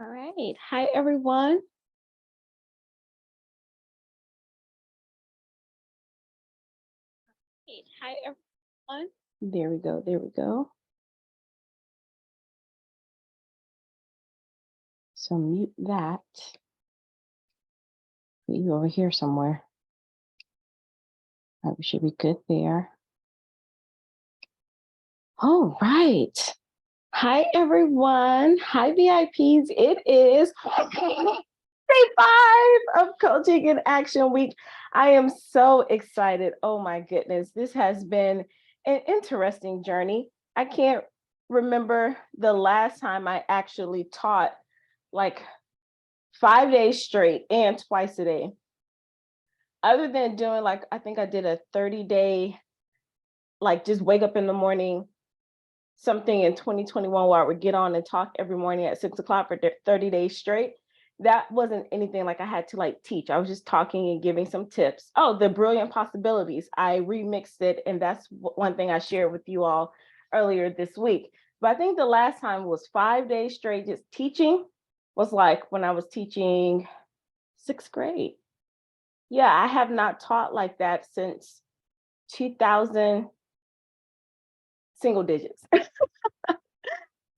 All right. Hi, everyone. Hi, everyone. There we go. There we go. So mute that. Put you over here somewhere. All right, we should be good there. All right. Hi, everyone. Hi, VIPs. It is day 5 of Coaching in Action Week. I am so excited. Oh, my goodness. This has been an interesting journey. I can't remember the last time I actually taught like 5 days straight and twice a day. Other than doing like, I think I did a 30-day, like just wake up in the morning, something in 2021 where I would get on and talk every morning at 6 o'clock for 30 days straight. That wasn't anything like I had to like teach. I was just talking and giving some tips. Oh, the brilliant possibilities. I remixed it. And that's one thing I shared with you all earlier this week. But I think the last time was 5 days straight, just teaching was like when I was teaching 6th grade. Yeah, I have not taught like that since 2000, single digits.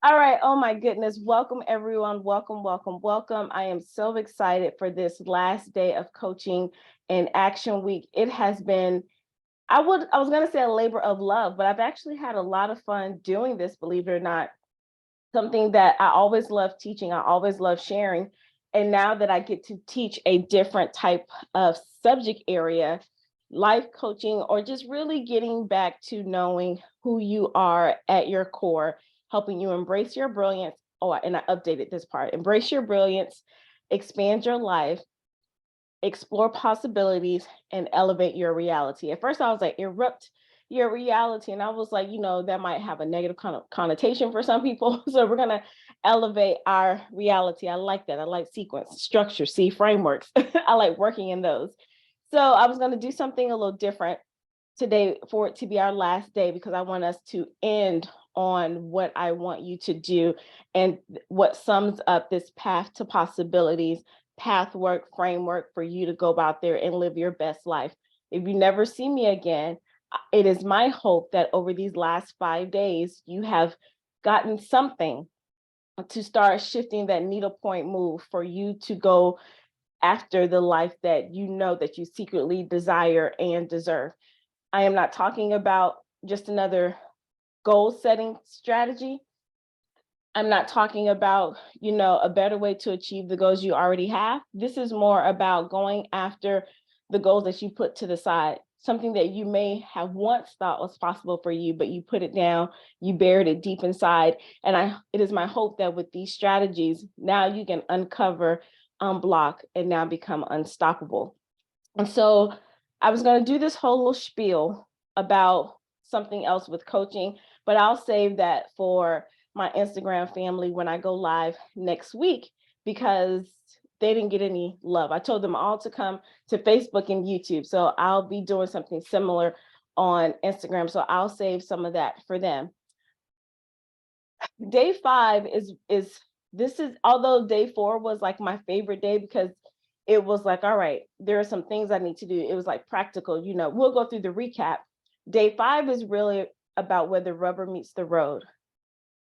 All right. Oh my goodness. Welcome everyone. Welcome, welcome, welcome. I am so excited for this last day of Coaching in Action Week. It has been, I was going to say a labor of love, but I've actually had a lot of fun doing this, believe it or not. Something that I always love teaching, I always love sharing. And now that I get to teach a different type of subject area, life coaching, or just really getting back to knowing who you are at your core, helping you embrace your brilliance. Oh, and I updated this part: embrace your brilliance, expand your life, explore possibilities, and elevate your reality. At first, I was like, erupt your reality. And I was like, that might have a negative connotation for some people. So we're going to elevate our reality. I like that. I like sequence, structure, see, frameworks. I like working in those. So I was going to do something a little different today for it to be our last day, because I want us to end on what I want you to do and what sums up this path to possibilities, path work, framework for you to go out there and live your best life. If you never see me again, it is my hope that over these last 5 days, you have gotten something to start shifting that needle point move for you to go after the life that you know that you secretly desire and deserve. I am not talking about just another goal setting strategy. I'm not talking about, a better way to achieve the goals you already have. This is more about going after the goals that you put to the side, something that you may have once thought was possible for you, but you put it down, you buried it deep inside. And it is my hope that with these strategies, now you can uncover, unblock, and now become unstoppable. And so I was going to do this whole little spiel about something else with coaching, but I'll save that for my Instagram family when I go live next week, because they didn't get any love. I told them all to come to Facebook and YouTube. So I'll be doing something similar on Instagram. So I'll save some of that for them. Day 5 although day 4 was like my favorite day, because it was like, all right, there are some things I need to do. It was like practical, we'll go through the recap. Day 5 is really about where the rubber meets the road.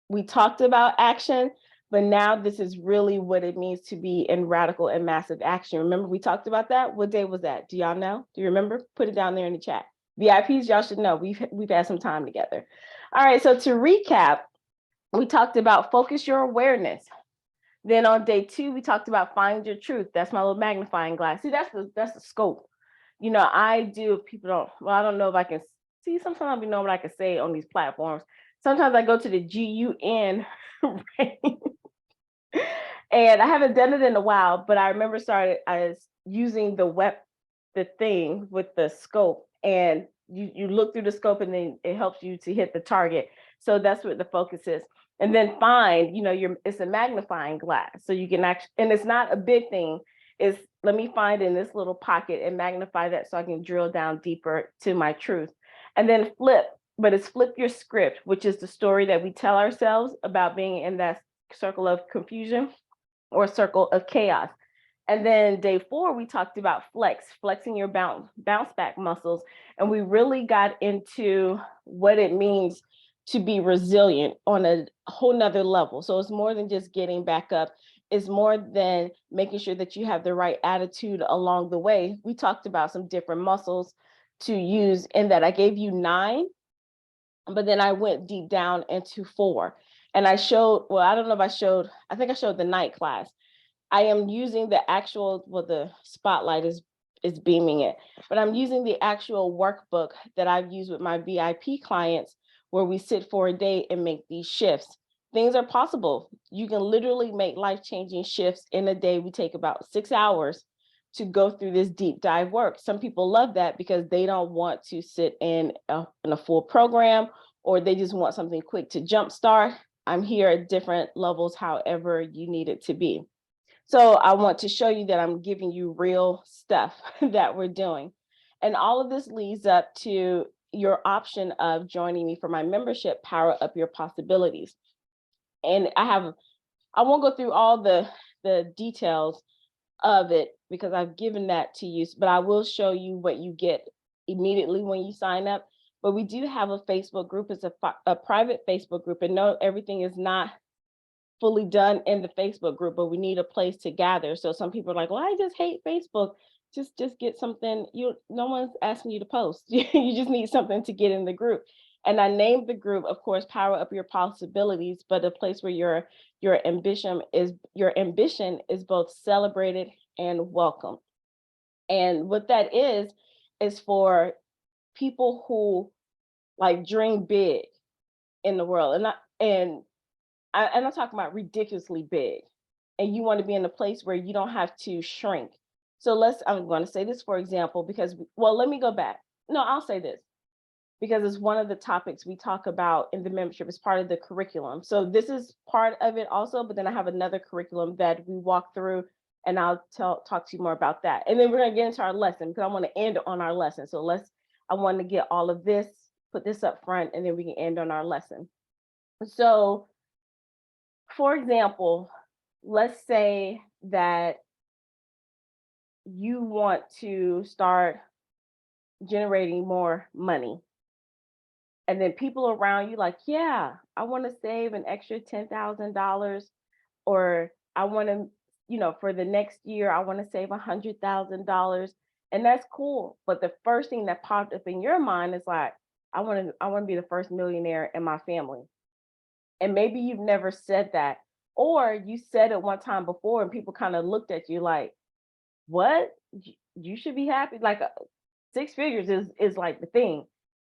We talked about action, but now this is really what it means to be in radical and massive action. Remember, we talked about that? What day was that? Do y'all know? Do you remember? Put it down there in the chat. VIPs, y'all should know. We've had some time together. All right, so to recap, we talked about focus your awareness. Then on day 2, we talked about find your truth. That's my little magnifying glass. See, that's the scope. I do, if people don't, well, I don't know if I can see, sometimes I don't know what I can say on these platforms. Sometimes I go to the GUN range, and I haven't done it in a while, but I remember started as using the thing with the scope, and you look through the scope and then it helps you to hit the target. So that's what the focus is. And then find, it's a magnifying glass. So you can actually, and it's not a big thing, is let me find in this little pocket and magnify that so I can drill down deeper to my truth. And then flip, but it's flip your script, which is the story that we tell ourselves about being in that circle of confusion. or circle of chaos. And then day 4, we talked about flexing your bounce back muscles. And we really got into what it means to be resilient on a whole nother level. So it's more than just getting back up. It's more than making sure that you have the right attitude along the way. We talked about some different muscles to use in that. I gave you 9, but then I went deep down into 4. And I showed, well, I don't know if I think I showed the night class. I am using the actual, well, the spotlight is beaming it, but I'm using the actual workbook that I've used with my VIP clients where we sit for a day and make these shifts. Things are possible. You can literally make life-changing shifts in a day. We take about 6 hours to go through this deep dive work. Some people love that because they don't want to sit in a full program, or they just want something quick to jumpstart. I'm here at different levels, however you need it to be. So I want to show you that I'm giving you real stuff that we're doing. And all of this leads up to your option of joining me for my membership, Power Up Your Possibilities. And I won't go through all the details of it because I've given that to you, but I will show you what you get immediately when you sign up. But we do have a Facebook group. It's a private Facebook group, and no, everything is not fully done in the Facebook group, but we need a place to gather. So some people are like, well, I just hate Facebook. Just get something. No one's asking you to post. You just need something to get in the group. And I named the group, of course, Power Up Your Possibilities, but a place where your ambition is both celebrated and welcome. And what that is for people who like dream big in the world. And I'm talking about ridiculously big, and you want to be in a place where you don't have to shrink. So I'm going to say this, for example, because, well, let me go back. No, I'll say this because it's one of the topics we talk about in the membership. It's part of the curriculum. So this is part of it also, but then I have another curriculum that we walk through, and I'll talk to you more about that. And then we're going to get into our lesson because I want to end on our lesson. So I want to get all of this, put this up front, and then we can end on our lesson. So, for example, let's say that you want to start generating more money. And then people around you like, yeah, I want to save an extra $10,000, or I want to, for the next year, I want to save $100,000. And that's cool. But the first thing that popped up in your mind is like, I want to be the first millionaire in my family. And maybe you've never said that, or you said it one time before and people kind of looked at you like, what? You should be happy. Like 6 figures is like the thing.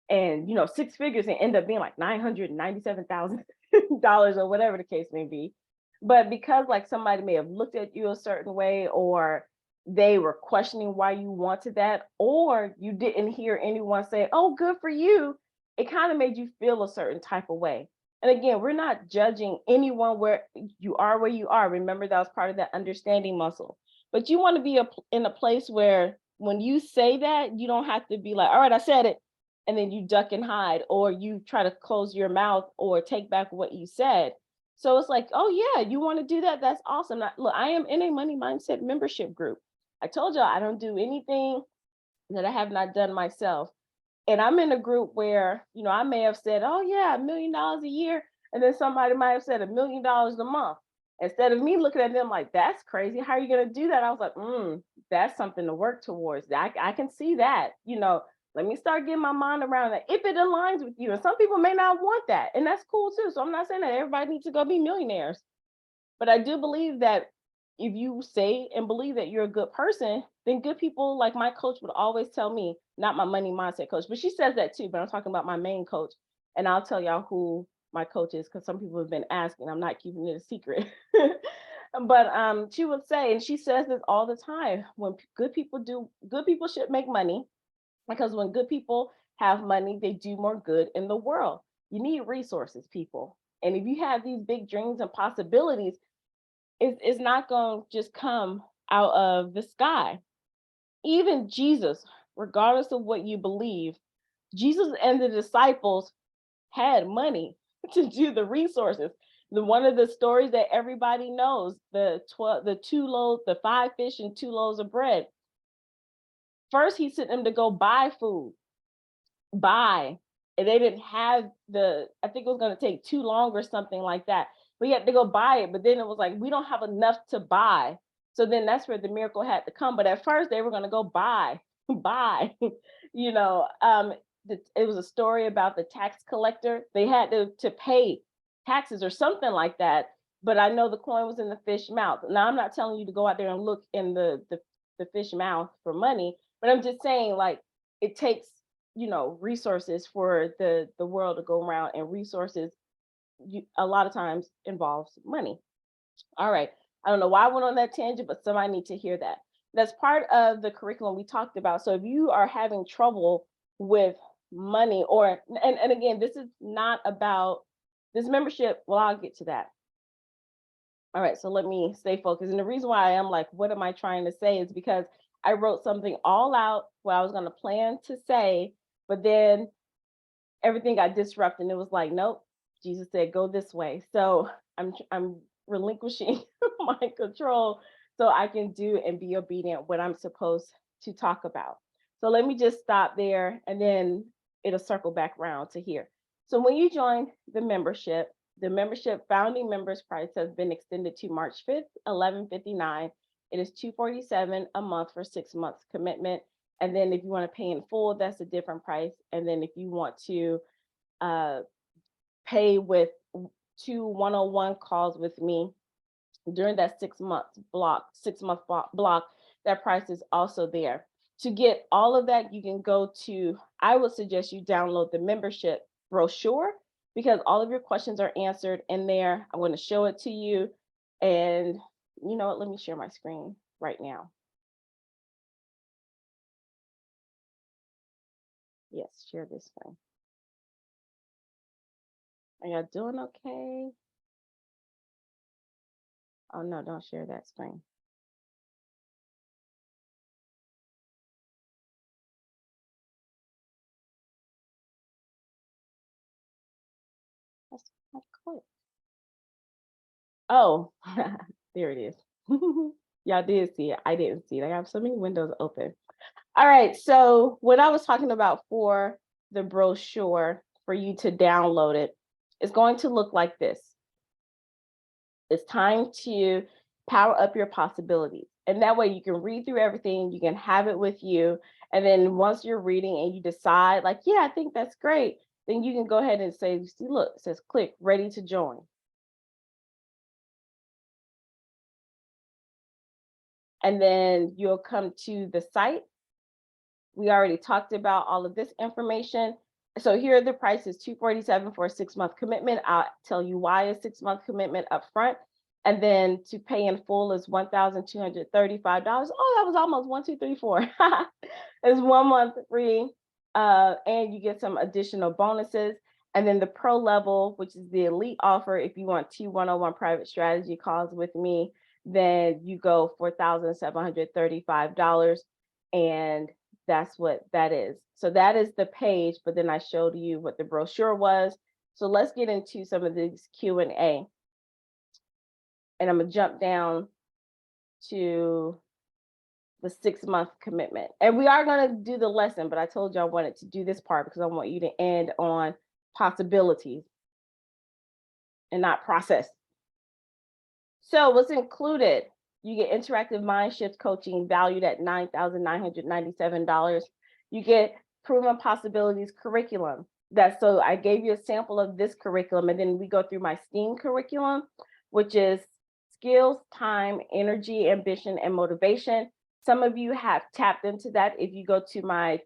And 6 figures and end up being like $997,000 or whatever the case may be. But because like somebody may have looked at you a certain way, or they were questioning why you wanted that, or you didn't hear anyone say, oh, good for you, it kind of made you feel a certain type of way. And again, we're not judging anyone where you are. Remember, that was part of that understanding muscle. But you want to be in a place where when you say that, you don't have to be like, all right, I said it, and then you duck and hide, or you try to close your mouth or take back what you said. So it's like, oh yeah, you want to do that? That's awesome. Look, I am in a money mindset membership group. I told y'all I don't do anything that I have not done myself. And I'm in a group where, I may have said, oh yeah, $1 million a year. And then somebody might have said $1 million a month. Instead of me looking at them like, that's crazy, how are you going to do that? I was like, that's something to work towards. I can see that, let me start getting my mind around that if it aligns with you. And some people may not want that. And that's cool too. So I'm not saying that everybody needs to go be millionaires. But I do believe that if you say and believe that you're a good person, then good people, like my coach would always tell me, not my money mindset coach, but she says that too, but I'm talking about my main coach. And I'll tell y'all who my coach is because some people have been asking. I'm not keeping it a secret. But she would say, and she says this all the time, when good people should make money, because when good people have money, they do more good in the world. You need resources, people. And if you have these big dreams and possibilities, it's not going to just come out of the sky. Even Jesus, regardless of what you believe, Jesus and the disciples had money to do the resources. one of the stories that everybody knows, the 5 fish and 2 loaves of bread. First, he sent them to go buy food, buy, and they didn't have I think it was going to take too long or something like that. We had to go buy it, but then it was like, we don't have enough to buy. So then that's where the miracle had to come. But at first they were going to go buy, buy, you know, it was a story about the tax collector. They had to pay taxes or something like that. But I know the coin was in the fish mouth. Now, I'm not telling you to go out there and look in the fish mouth for money, but I'm just saying, like, it takes, resources for the world to go around, and resources a lot of times involves money. All right. I don't know why I went on that tangent, but somebody need to hear that. That's part of the curriculum we talked about. So if you are having trouble with money, and again, this is not about this membership. Well, I'll get to that. All right, so let me stay focused. And the reason why I am like, what am I trying to say, is because I wrote something all out what I was going to plan to say, but then everything got disrupted, and it was like, nope, Jesus said, go this way. So I'm relinquishing my control so I can do and be obedient what I'm supposed to talk about. So let me just stop there, and then it'll circle back around to here. So when you join the membership founding members price has been extended to March 5th, 11:59. It is $247 a month for 6 months commitment. And then if you want to pay in full, that's a different price. And then if you want to pay with 2 one-on-one calls with me during that 6-month block, that price is also there. To get all of that, you can go to, I would suggest you download the membership brochure, because all of your questions are answered in there. I'm going to show it to you. And you know what? Let me share my screen right now. Yes, share this screen. Are y'all doing okay? Oh no, don't share that screen. That's not quick. Oh, there it is. Y'all did see it. I didn't see it. I have so many windows open. All right. So what I was talking about for the brochure for you to download it is going to look like this. It's time to power up your possibilities. And that way you can read through everything, you can have it with you. And then once you're reading and you decide, like, yeah, I think that's great, then you can go ahead and say, see, look, it says click ready to join. And then you'll come to the site. We already talked about all of this information. So here are the prices: $247 for a 6-month commitment. I'll tell you why a 6-month commitment up front. And then to pay in full is $1,235. Oh, that was almost 1, 2, 3, 4. It's 1 month free. And you get some additional bonuses. And then the pro level, which is the elite offer, if you want 2 one-on-one private strategy calls with me, then you go for $1,735. And that's what that is. So that is the page, but then I showed you what the brochure was. So let's get into some of these Q&A. And I'm gonna jump down to the 6-month commitment. And we are gonna do the lesson, but I told you I wanted to do this part because I want you to end on possibilities and not process. So what's included? You get interactive mind shift coaching valued at $9,997. You get proven possibilities curriculum. So I gave you a sample of this curriculum, and then we go through my STEAM curriculum, which is skills, time, energy, ambition, and motivation. Some of you have tapped into that. If you go to my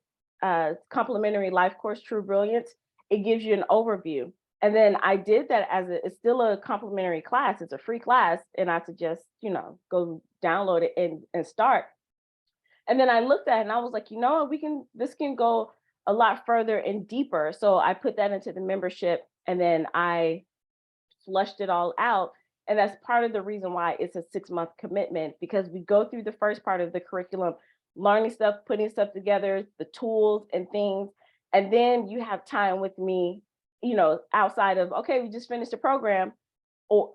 complimentary life course, True Brilliance, it gives you an overview. And then I did that it's still a complimentary class. It's a free class. And I suggest, go download it and start. And then I looked at it and I was like, this can go a lot further and deeper. So I put that into the membership, and then I flushed it all out. And that's part of the reason why it's a 6-month commitment, because we go through the first part of the curriculum, learning stuff, putting stuff together, the tools and things. And then you have time with me, outside of, okay, we just finished the program. or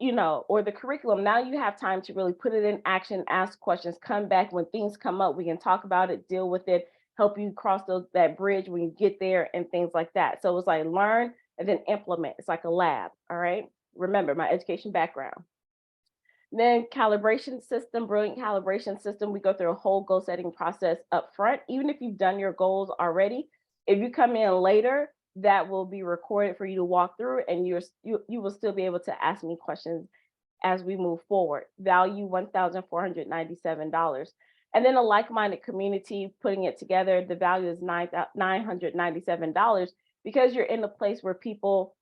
or the curriculum. Now you have time to really put it in action, ask questions, come back when things come up. We can talk about it, deal with it, help you cross that bridge when you get there, and things like that. So it's like learn and then implement. It's like a lab. All right. Remember my education background. Then calibration system, brilliant calibration system. We go through a whole goal setting process up front. Even if you've done your goals already, if you come in later, that will be recorded for you to walk through, and you will still be able to ask me questions as we move forward. Value $1,497. And then a like-minded community putting it together, the value is $997 because you're in a place where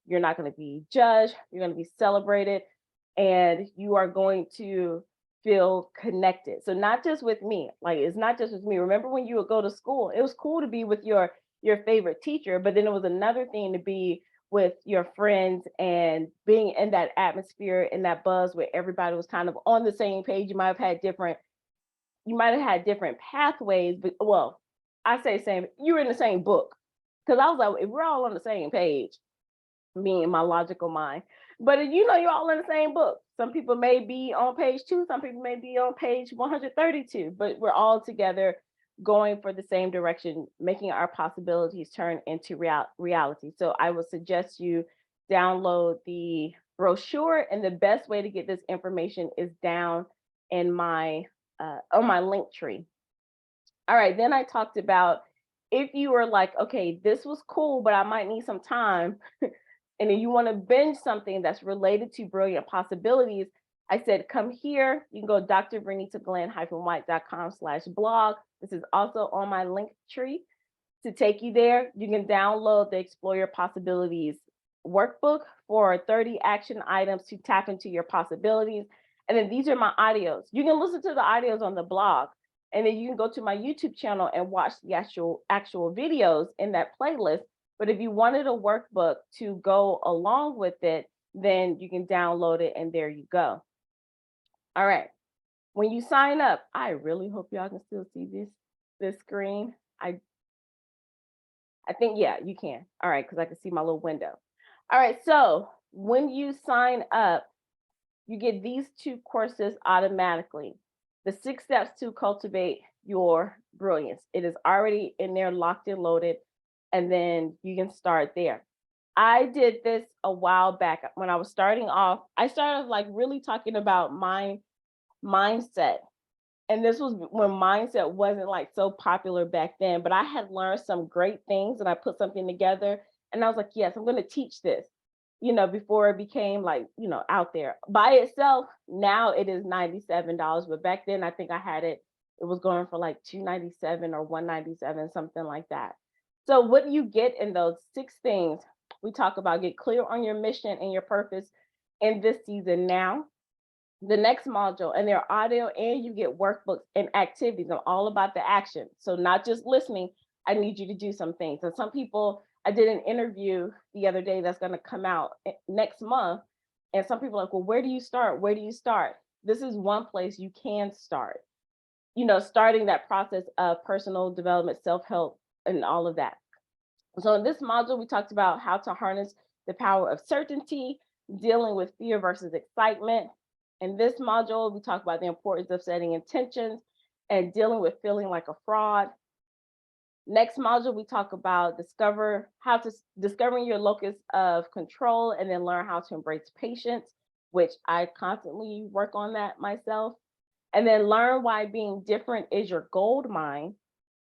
you're not going to be judged, you're going to be celebrated, and you are going to feel connected. So not just with me, like it's not just with me. Remember when you would go to school, it was cool to be with your favorite teacher, but then it was another thing to be with your friends and being in that atmosphere and that buzz where everybody was kind of on the same page. You might have had different pathways, but well, I say same, you were in the same book. Cause I was like, if we're all on the same page, me and my logical mind. But you're all in the same book. Some people may be on page 2, some people may be on page 132, but we're all together going for the same direction, making our possibilities turn into reality. So I would suggest you download the brochure, and the best way to get this information is down in my on my link tree. All right, then I talked about if you were like, okay, this was cool, but I might need some time, and then you want to binge something that's related to brilliant possibilities, I said, come here. You can go drvernitaglenn-white.com/blog. This is also on my link tree to take you there. You can download the Explore Your Possibilities workbook for 30 action items to tap into your possibilities. And then these are my audios. You can listen to the audios on the blog, and then you can go to my YouTube channel and watch the actual videos in that playlist. But if you wanted a workbook to go along with it, then you can download it, and there you go. All right. When you sign up, I really hope y'all can still see this screen. I think, yeah, you can. All right, because I can see my little window. All right, so when you sign up, you get these 2 courses automatically. The 6 steps to cultivate your brilliance. It is already in there, locked and loaded, and then you can start there. I did this a while back when I was starting off. I started like really talking about mindset. And this was when mindset wasn't like so popular back then, but I had learned some great things and I put something together, and I was like, yes, I'm going to teach this, before it became like, out there by itself. Now it is $97, but back then I think it was going for like $297 or $197, something like that. So what do you get in those 6 things? We talk about get clear on your mission and your purpose in this season now. The next module, and their audio, and you get workbooks and activities. I'm all about the action. So not just listening, I need you to do some things. And some people, I did an interview the other day that's going to come out next month. And some people are like, well, where do you start? Where do you start? This is one place you can start, starting that process of personal development, self-help, and all of that. So in this module, we talked about how to harness the power of certainty, dealing with fear versus excitement. In this module, we talk about the importance of setting intentions and dealing with feeling like a fraud. Next module, we talk about discovering your locus of control, and then learn how to embrace patience, which I constantly work on that myself. And then learn why being different is your gold mine,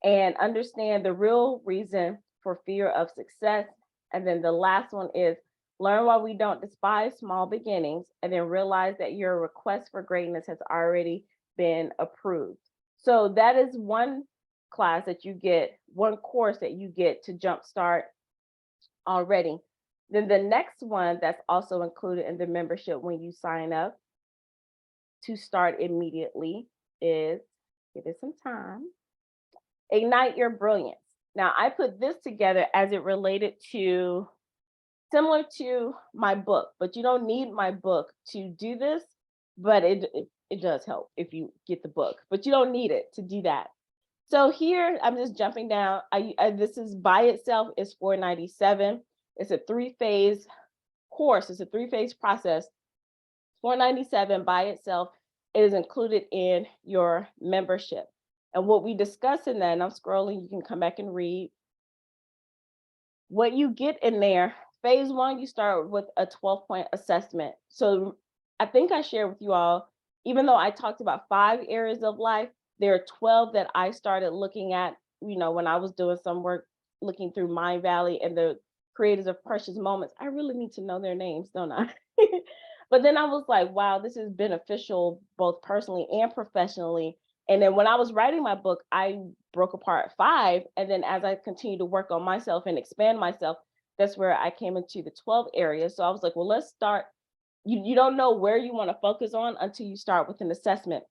and understand the real reason for fear of success. And then the last one is learn why we don't despise small beginnings, and then realize that your request for greatness has already been approved. So that is one class that you get, one course that you get to jumpstart already. Then the next one that's also included in the membership when you sign up to start immediately is, give it some time, Ignite Your Brilliance. Now, I put this together as it related to, similar to my book, but you don't need my book to do this, but it does help if you get the book, but you don't need it to do that. So here, I'm just jumping down. This is by itself is $497. It's a 3-phase course. It's a 3-phase process. $497 by itself. It is included in your membership. And what we discuss in that, and I'm scrolling, you can come back and read. What you get in there, phase one, you start with a 12-point assessment. So I think I shared with you all, even though I talked about 5 areas of life, there are 12 that I started looking at, when I was doing some work, looking through Mind Valley and the creators of Precious Moments. I really need to know their names, don't I? But then I was like, wow, this is beneficial both personally and professionally. And then when I was writing my book, I broke apart 5. And then as I continued to work on myself and expand myself, that's where I came into the 12 areas. So I was like, well, let's start. You don't know where you want to focus on until you start with an assessment.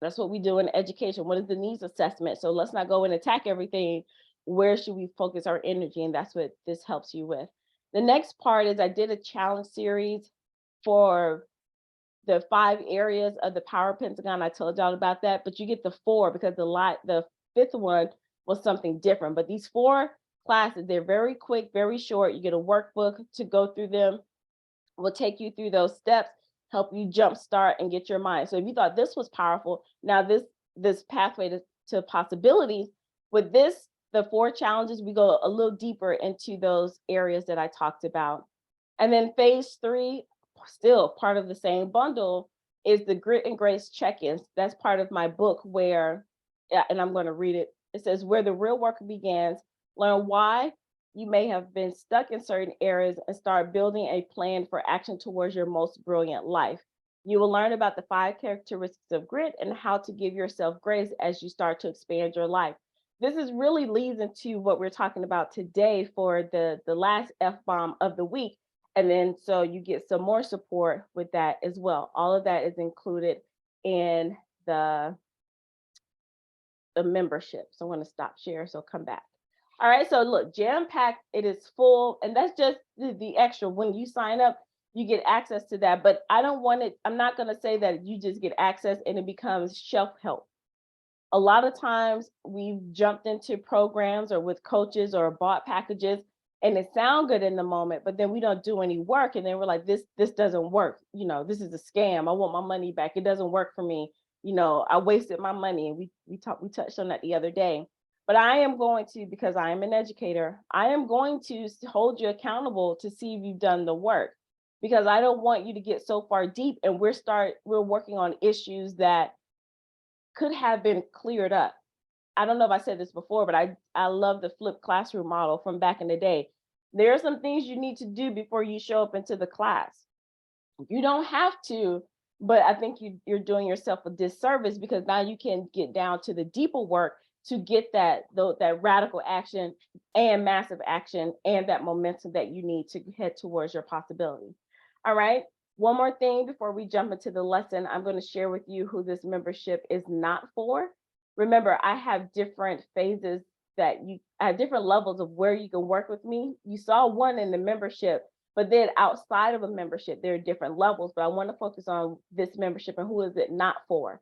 That's what we do in education. What is the needs assessment? So let's not go and attack everything. Where should we focus our energy? And that's what this helps you with. The next part is I did a challenge series for the 5 areas of the power pentagon. I told y'all about that, but you get the 4 because the 5th one was something different. But these 4 classes, they're very quick, very short. You get a workbook to go through them. We'll take you through those steps, help you jumpstart and get your mind. So if you thought this was powerful, now this pathway to possibilities, with this, the 4 challenges, we go a little deeper into those areas that I talked about. And then phase 3, still part of the same bundle, is the grit and grace check-ins. That's part of my book where, and I'm going to read it. It says, where the real work begins, learn why you may have been stuck in certain areas and start building a plan for action towards your most brilliant life. You will learn about the 5 characteristics of grit and how to give yourself grace as you start to expand your life. This is really leads into what we're talking about today for the last F-bomb of the week. And then so you get some more support with that as well. All of that is included in the membership. So I'm going to stop share. So come back. All right. So look, jam packed. It is full. And that's just the extra. When you sign up, you get access to that. But I don't want it. I'm not going to say that you just get access and it becomes shelf help. A lot of times we've jumped into programs or with coaches or bought packages and it sound good in the moment, but then we don't do any work. And then we're like, this doesn't work. This is a scam. I want my money back. It doesn't work for me. I wasted my money. And we touched on that the other day. But I am going to, because I am an educator, I am going to hold you accountable to see if you've done the work, because I don't want you to get so far deep and we're working on issues that could have been cleared up. I don't know if I said this before, but I love the flipped classroom model from back in the day. There are some things you need to do before you show up into the class. You don't have to, but I think you're doing yourself a disservice, because now you can get down to the deeper work to get that radical action and massive action and that momentum that you need to head towards your possibility. All right. One more thing before we jump into the lesson, I'm going to share with you who this membership is not for. Remember, I have different phases I have different levels of where you can work with me. You saw one in the membership, but then outside of a membership, there are different levels, but I want to focus on this membership and who is it not for.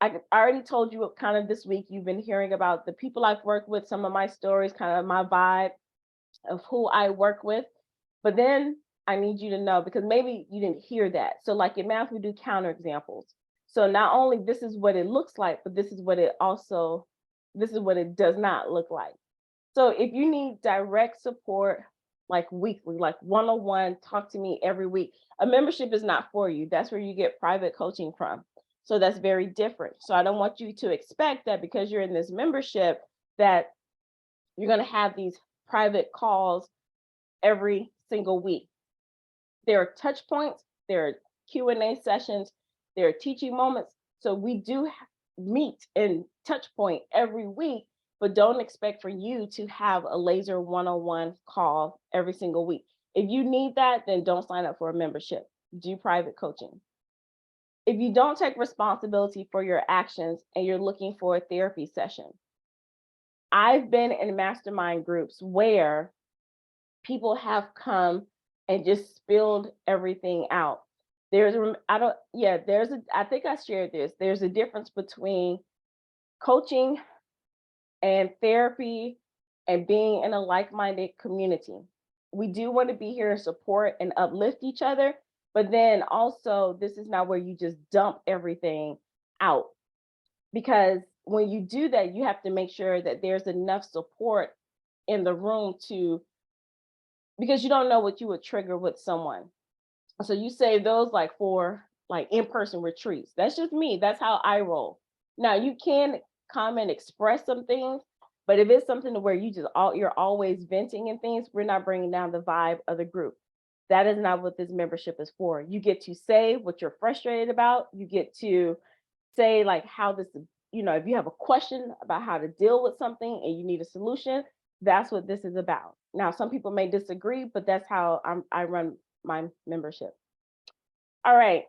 I already told you kind of this week, you've been hearing about the people I've worked with, some of my stories, kind of my vibe of who I work with. But then I need you to know, because maybe you didn't hear that. So like in math, we do counterexamples. So not only this is what it looks like, but this is what it does not look like. So if you need direct support, like weekly, like one-on-one, talk to me every week, a membership is not for you. That's where you get private coaching from. So that's very different. So I don't want you to expect that because you're in this membership that you're going to have these private calls every single week. There are touch points, there are Q&A sessions, there are teaching moments. So we do meet and touch point every week, but don't expect for you to have a laser one-on-one call every single week. If you need that, then don't sign up for a membership. Do private coaching. If you don't take responsibility for your actions and you're looking for a therapy session, I've been in mastermind groups where people have come and just spilled everything out. I think I shared this. There's a difference between coaching and therapy and being in a like-minded community. We do want to be here to support and uplift each other, But then also, this is not where you just dump everything out, because when you do that, you have to make sure that there's enough support in the room to, because you don't know what you would trigger with someone. So you save those like for like in-person retreats. That's just me. That's how I roll. Now you can come and express some things, but if it's something to where you're always venting and things, we're not bringing down the vibe of the group. That is not what this membership is for. You get to say what you're frustrated about. You get to say like how this, if you have a question about how to deal with something and you need a solution, that's what this is about. Now, some people may disagree, but that's how I run my membership. All right.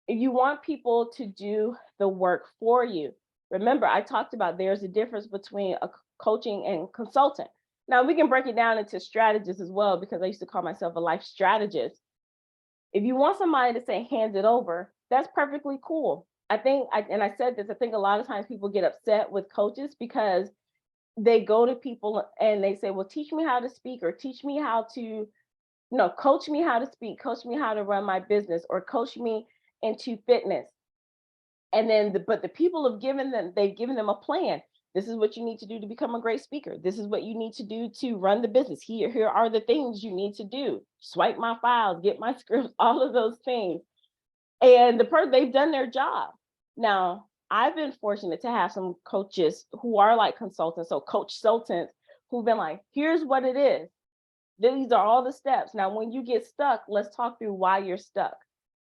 If you want people to do the work for you, remember I talked about there's a difference between a coaching and consultant. Now we can break it down into strategists as well, because I used to call myself a life strategist. If you want somebody to say hand it over, that's perfectly cool. I think, and I said this, I think a lot of times people get upset with coaches because they go to people and they say, well, teach me how to speak, or teach me how to, no, coach me how to speak, coach me how to run my business, or coach me into fitness. And then, but the people they've given them a plan. This is what you need to do to become a great speaker. This is what you need to do to run the business. Here are the things you need to do. Swipe my files, get my scripts, all of those things. And they've done their job. Now, I've been fortunate to have some coaches who are like consultants, so consultants who've been like, here's what it is. These are all the steps. Now, when you get stuck, let's talk through why you're stuck.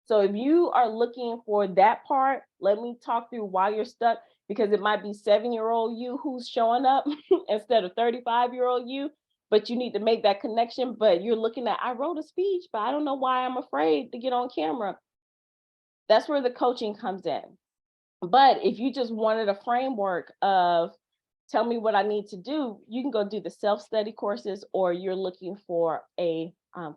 So if you are looking for that part, let me talk through why you're stuck, because it might be 7-year-old you who's showing up instead of 35-year-old you, but you need to make that connection. But you're looking at, I wrote a speech, but I don't know why I'm afraid to get on camera. That's where the coaching comes in. But if you just wanted a framework of tell me what I need to do, you can go do the self-study courses, or you're looking for a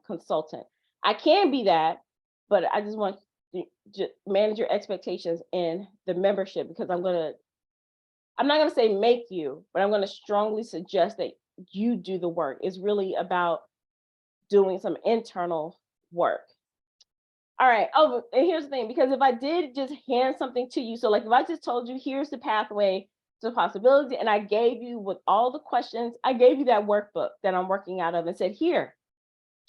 consultant. I can be that, but I just want to manage your expectations in the membership, because I'm not going to say make you, but I'm going to strongly suggest that you do the work. It's really about doing some internal work. All right. Oh, and here's the thing, because if I did just hand something to you, so like if I just told you, here's the pathway to possibility, and I gave you with all the questions, I gave you that workbook that I'm working out of and said, here,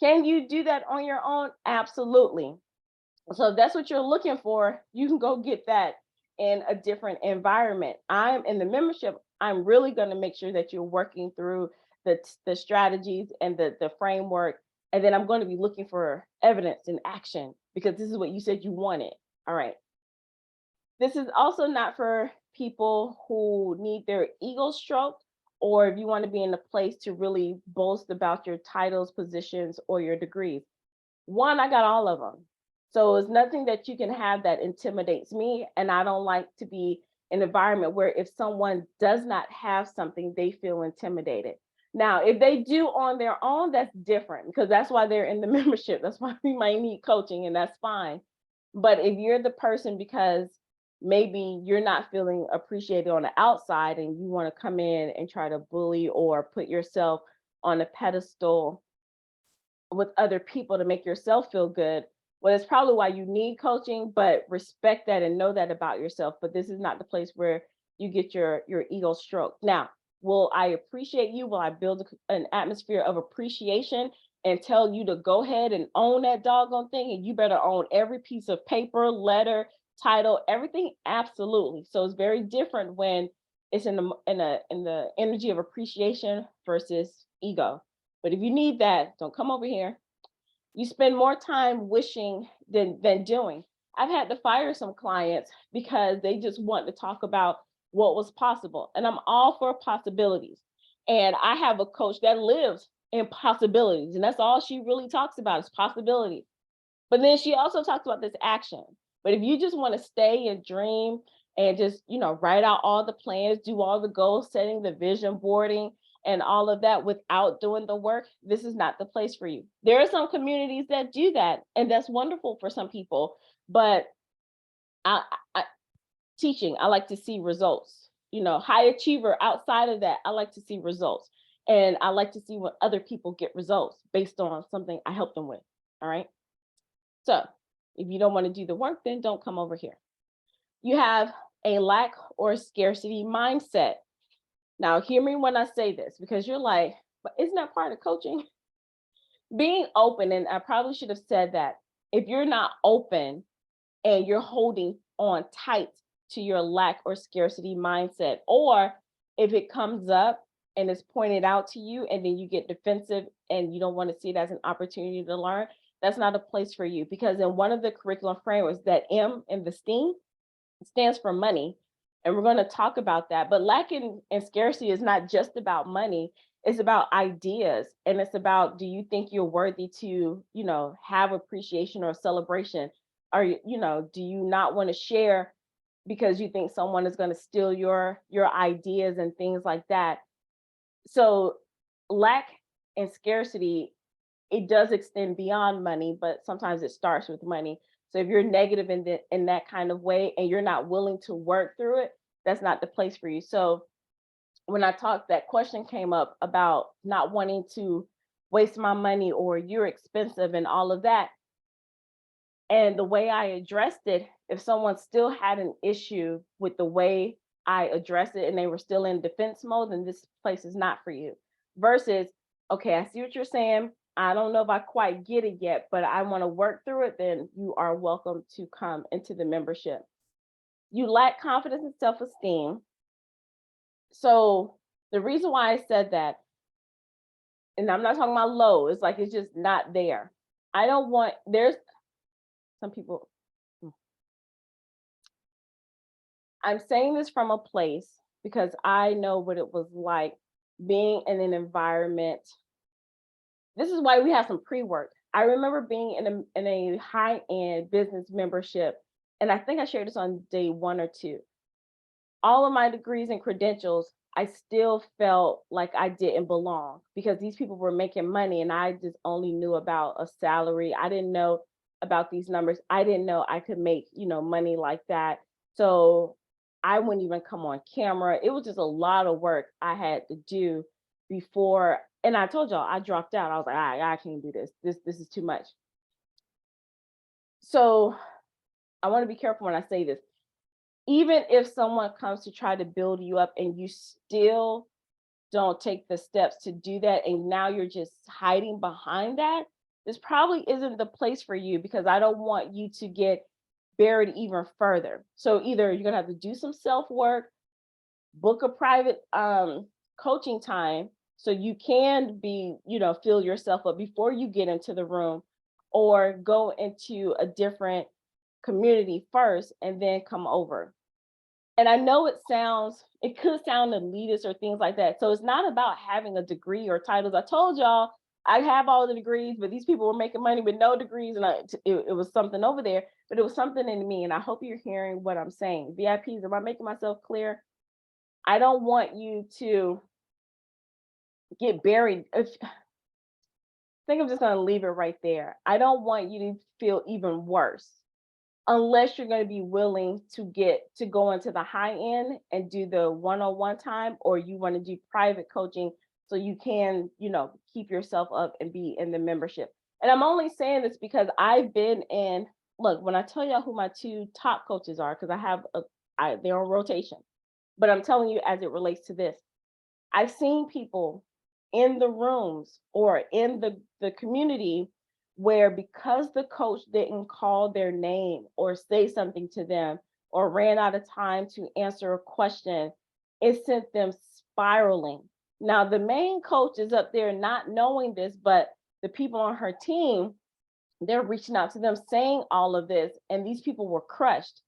can you do that on your own? Absolutely. So if that's what you're looking for, you can go get that in a different environment. I'm in the membership. I'm really going to make sure that you're working through the strategies and the framework. And then I'm going to be looking for evidence and action, because this is what you said you wanted. All right. This is also not for people who need their ego stroked, or if you want to be in a place to really boast about your titles, positions, or your degrees. One, I got all of them. So it's nothing that you can have that intimidates me. And I don't like to be in an environment where if someone does not have something, they feel intimidated. Now, if they do on their own, that's different, because that's why they're in the membership. That's why we might need coaching, and that's fine. But if you're the person because maybe you're not feeling appreciated on the outside and you want to come in and try to bully or put yourself on a pedestal with other people to make yourself feel good, well, it's probably why you need coaching. But respect that and know that about yourself. But this is not the place where you get your ego stroked. Now, will I appreciate you? Will I build an atmosphere of appreciation and tell you to go ahead and own that doggone thing, and you better own every piece of paper, letter, title, everything? Absolutely. So it's very different when it's in the energy of appreciation versus ego. But if you need that, don't come over here. You spend more time wishing than doing. I've had to fire some clients because they just want to talk about what was possible. And I'm all for possibilities. And I have a coach that lives in possibilities. And that's all she really talks about is possibilities. But then she also talks about this action. But if you just want to stay and dream and just, write out all the plans, do all the goal setting, the vision boarding, and all of that without doing the work, this is not the place for you. There are some communities that do that, and that's wonderful for some people. But teaching, I like to see results. High achiever, outside of that, I like to see results. And I like to see when other people get results based on something I help them with. All right. So If you don't want to do the work, then don't come over here. You have a lack or scarcity mindset. Now, hear me when I say this, because you're like, but isn't that part of coaching? Being open, and I probably should have said that. If you're not open and you're holding on tight to your lack or scarcity mindset, or if it comes up and it's pointed out to you and then you get defensive and you don't want to see it as an opportunity to learn, that's not a place for you. Because in one of the curriculum frameworks, that M in the STEAM stands for money. And we're going to talk about that. But lack and scarcity is not just about money. It's about ideas. And it's about, do you think you're worthy to, have appreciation or celebration? Or, do you not want to share because you think someone is going to steal your ideas and things like that? So lack and scarcity, it does extend beyond money, but sometimes it starts with money. So if you're negative in that kind of way and you're not willing to work through it, that's not the place for you. So when I talked, that question came up about not wanting to waste my money or you're expensive and all of that. And the way I addressed it, if someone still had an issue with the way I addressed it and they were still in defense mode, then this place is not for you. Versus, okay, I see what you're saying. I don't know if I quite get it yet, but I want to work through it, then you are welcome to come into the membership. You lack confidence and self-esteem. So the reason why I said that, and I'm not talking about low, it's like it's just not there. I don't want, there's some people, I'm saying this from a place because I know what it was like being in an environment. This is why we have some pre-work. I remember being in a high-end business membership, and I think I shared this on day 1 or 2. All of my degrees and credentials, I still felt like I didn't belong because these people were making money and I just only knew about a salary. I didn't know about these numbers. I didn't know I could make, money like that. So I wouldn't even come on camera. It was just a lot of work I had to do before. And I told y'all I dropped out. I was like, I can't do this. This is too much. So I want to be careful when I say this. Even if someone comes to try to build you up and you still don't take the steps to do that, and now you're just hiding behind that, this probably isn't the place for you, because I don't want you to get buried even further. So either you're gonna have to do some self-work, book a private coaching time so you can be, fill yourself up before you get into the room, or go into a different community first and then come over. And I know it could sound elitist or things like that. So it's not about having a degree or titles. I told y'all I have all the degrees, but these people were making money with no degrees, and it was something over there, but it was something in me. And I hope you're hearing what I'm saying. VIPs, am I making myself clear? I don't want you to get buried. I think I'm just going to leave it right there. I don't want you to feel even worse unless you're going to be willing to go into the high end and do the one-on-one time, or you want to do private coaching so you can, keep yourself up and be in the membership. And I'm only saying this because I've been in, look, when I tell y'all who my 2 top coaches are, because they're on rotation, but I'm telling you as it relates to this, I've seen people in the rooms or in the community where, because the coach didn't call their name or say something to them or ran out of time to answer a question, it sent them spiraling. Now, the main coach is up there not knowing this, but the people on her team, they're reaching out to them saying all of this, and these people were crushed.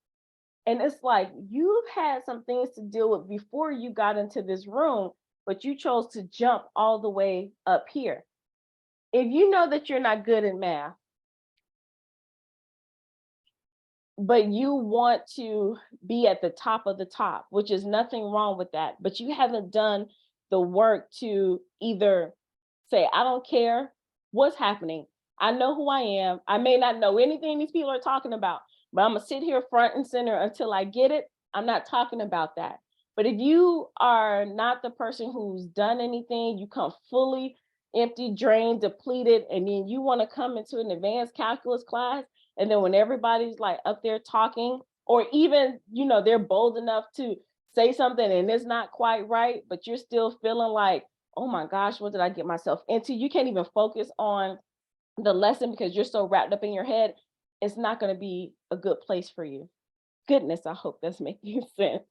And it's like, you've had some things to deal with before you got into this room, but you chose to jump all the way up here. If you know that you're not good in math, but you want to be at the top of the top, which is nothing wrong with that, but you haven't done the work to either say, I don't care what's happening. I know who I am. I may not know anything these people are talking about, but I'm gonna sit here front and center until I get it. I'm not talking about that. But if you are not the person who's done anything, you come fully empty, drained, depleted, and then you want to come into an advanced calculus class And then when everybody's like up there talking, or even, they're bold enough to say something and it's not quite right, but you're still feeling like, oh my gosh, what did I get myself into? You can't even focus on the lesson because you're so wrapped up in your head. It's not going to be a good place for you. Goodness, I hope that's making sense.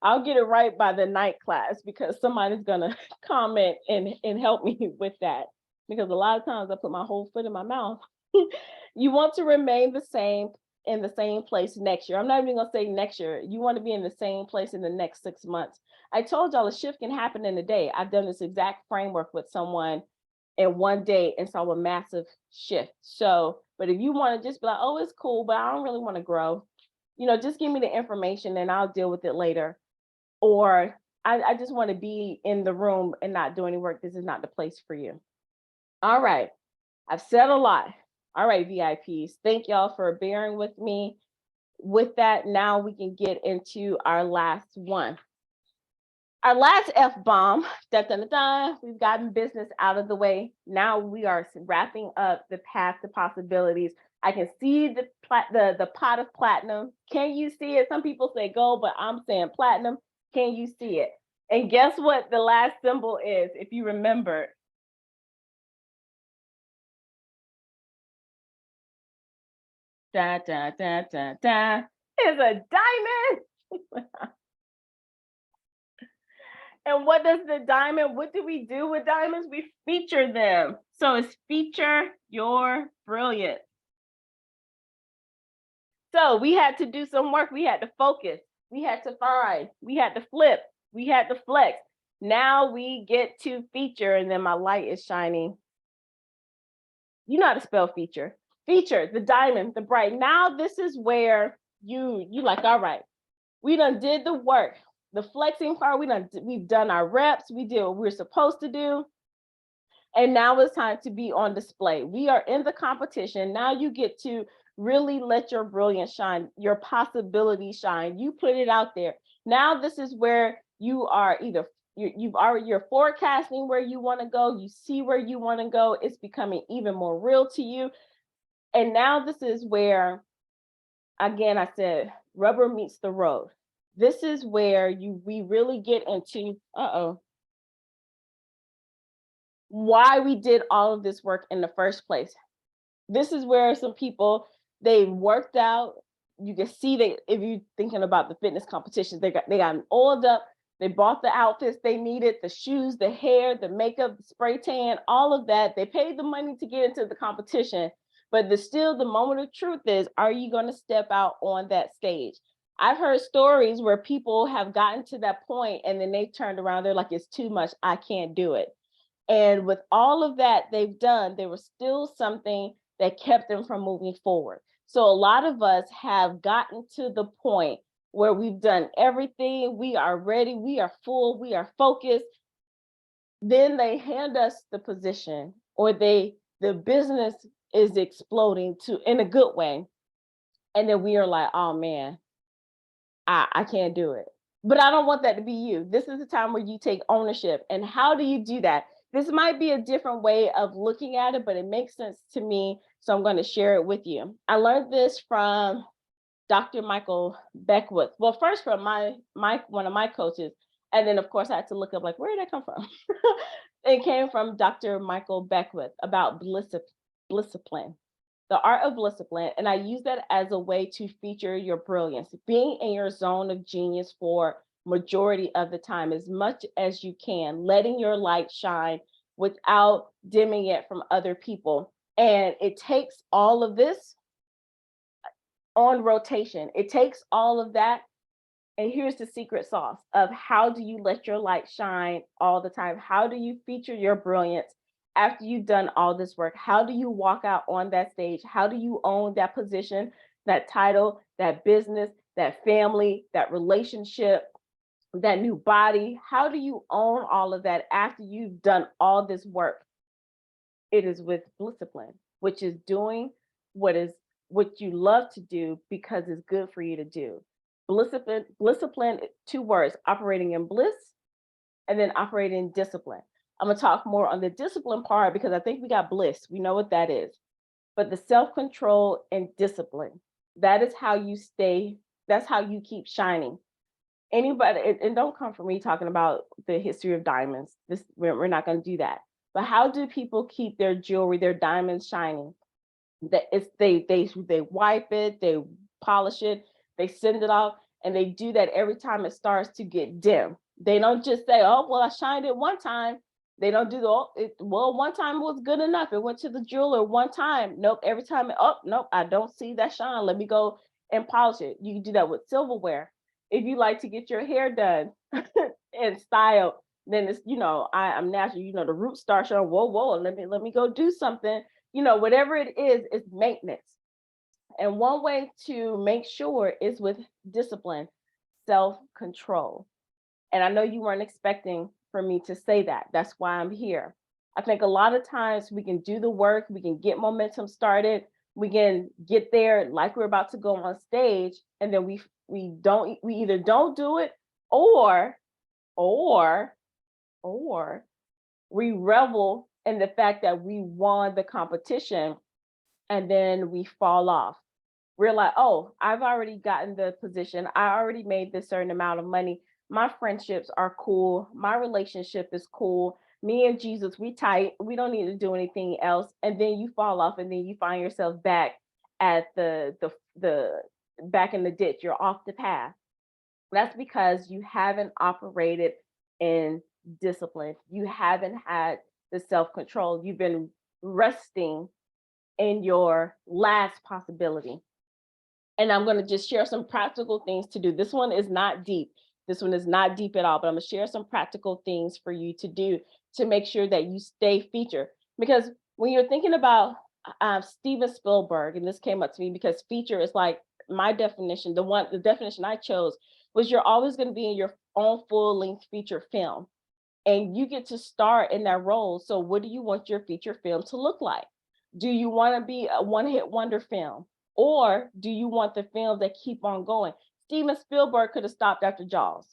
I'll get it right by the night class because somebody's going to comment and help me with that. Because a lot of times I put my whole foot in my mouth. You want to remain the same in the same place next year. I'm not even going to say next year. You want to be in the same place in the next 6 months. I told y'all a shift can happen in a day. I've done this exact framework with someone in one day and saw a massive shift. So, but if you want to just be like, oh, it's cool, but I don't really want to grow, just give me the information and I'll deal with it later. Or I just want to be in the room and not do any work. This is not the place for you. All right. I've said a lot. All right, VIPs. Thank y'all for bearing with me. With that, now we can get into our last one. Our last F-bomb, we've gotten business out of the way. Now we are wrapping up the path to possibilities. I can see the pot of platinum. Can you see it? Some people say gold, but I'm saying platinum. Can you see it? And guess what the last symbol is, if you remember? Da, da, da, da, da. It's a diamond. And what does the diamond, what do we do with diamonds? We feature them. So it's feature your brilliance. So we had to do some work. We had to focus. We had to find. We had to flip. We had to flex. Now we get to feature, and then my light is shining. You know how to spell feature. Feature, the diamond, the bright. Now this is where you like, all right, we done did the work. The flexing part, we've done our reps. We did what we're supposed to do. And now it's time to be on display. We are in the competition. Now you get to really let your brilliance shine, your possibility shine. You put it out there. Now this is where you are either you're forecasting where you want to go. You see where you want to go. It's becoming even more real to you. And now this is where, again, I said, rubber meets the road. This is where we really get into, why we did all of this work in the first place. This is where some people, they worked out. You can see that if you're thinking about the fitness competitions, they got oiled up. They bought the outfits they needed, the shoes, the hair, the makeup, the spray tan, all of that. They paid the money to get into the competition. But the moment of truth is, are you going to step out on that stage? I've heard stories where people have gotten to that point and then they've turned around. They're like, it's too much. I can't do it. And with all of that they've done, there was still something that kept them from moving forward. So a lot of us have gotten to the point where we've done everything. We are ready. We are full. We are focused. Then they hand us the position, or the business is exploding in a good way. And then we are like, oh man, I can't do it. But I don't want that to be you. This is the time where you take ownership. And how do you do that? This might be a different way of looking at it, but it makes sense to me. So I'm going to share it with you. I learned this from Dr. Michael Beckwith. Well, first from one of my coaches. And then of course I had to look up, like, where did that come from? It came from Dr. Michael Beckwith about blissipline. The art of blissipline. And I use that as a way to feature your brilliance, being in your zone of genius for majority of the time, as much as you can, letting your light shine without dimming it from other people. And it takes all of this on rotation. It takes all of that. And here's the secret sauce of how do you let your light shine all the time? How do you feature your brilliance after you've done all this work? How do you walk out on that stage? How do you own that position, that title, that business, that family, that relationship, that new body? How do you own all of that after you've done all this work? It is with blissipline, which is doing what you love to do because it's good for you to do. Blissipline, 2 words, operating in bliss and then operating in discipline. I'm going to talk more on the discipline part because I think we got bliss. We know what that is. but the self-control and discipline. That is how you stay, that's how you keep shining. Anybody, and don't come for me talking about the history of diamonds. This we're not going to do that. But how do people keep their jewelry, their diamonds shining? That it's they wipe it, they polish it, they send it off, and they do that every time it starts to get dim. They don't just say, "Oh, well, I shined it one time." They don't do the, "Oh, well, one time was good enough. It went to the jeweler one time." Nope. Every time, oh, nope, I don't see that shine. Let me go and polish it. You can do that with silverware. If you like to get your hair done and styled, then it's, I'm natural. The roots start showing. Whoa, whoa. Let me go do something. Whatever it is, it's maintenance. And one way to make sure is with discipline, self-control. And I know you weren't expecting for me to say that. That's why I'm here. I think a lot of times we can do the work, we can get momentum started, we can get there like we're about to go on stage, and then we either don't do it, or or or we revel in the fact that we won the competition, and then we fall off. We're like, "Oh, I've already gotten the position. I already made this certain amount of money. My friendships are cool. My relationship is cool. Me and Jesus, we tight. We don't need to do anything else." And then you fall off, and then you find yourself back at the back in the ditch. You're off the path. That's because you haven't operated in discipline. You haven't had the self-control. You've been resting in your last possibility. And I'm going to just share some practical things to do. This one is not deep. This one is not deep at all, but I'm going to share some practical things for you to do to make sure that you stay featured. Because when you're thinking about Steven Spielberg, and this came up to me because feature is like my definition, the definition I chose was you're always going to be in your own full length feature film, and you get to start in that role. So what do you want your feature film to look like? Do you want to be a one-hit wonder film? Or do you want the films that keep on going? Steven Spielberg could have stopped after Jaws.